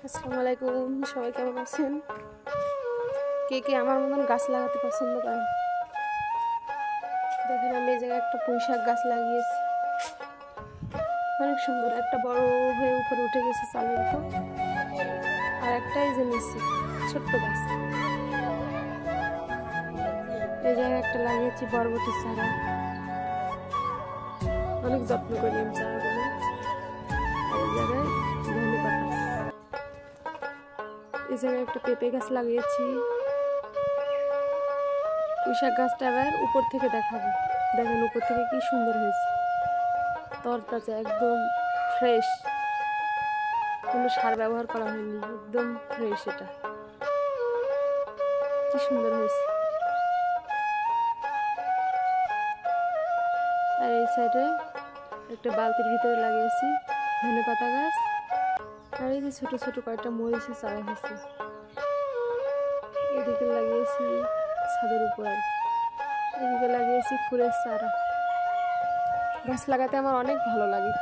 আসসালামু আলাইকুম, সবাই কেমন আছেন? কে কে আমার মতন গাছ লাগাতে পছন্দ করেন? দেখেন, আমি এই জায়গায় একটা পুঁইশাক গাছ লাগিয়েছি। অনেক সুন্দর, একটা বড় হয়ে উপরে উঠে গেছে চালের উপর, আর একটাই যে নিচে ছোট্ট গাছ। এই জায়গায় একটা লাগিয়েছি বরবটির চারা। অনেক যত্ন করি আমি চারাগুলো। এই জায়গায় ধনে পাতা। এই জায়গায় একটা পেঁপে গাছ লাগিয়েছি। পুঁইশাক গাছটা এবার উপর থেকে দেখাবো। দেখেন উপর থেকে কি সুন্দর হয়েছে, তরতাজা, একদম ফ্রেশ, কোনো সার ব্যবহার করা হয়নি, একদম ফ্রেশ। এটা কি সুন্দর হয়েছে। আর এই সাইডে একটা বালতির ভিতরে লাগিয়েছি ধনে পাতা গাছ। আর এই যে ছোট ছোট কয়েকটা মরিচের চারা হয়েছে, এদিকে লাগিয়েছি ছাদের উপর, আর এদিকে লাগিয়েছি ফুলের চারা। গাছ লাগাতে আমার অনেক ভালো লাগে।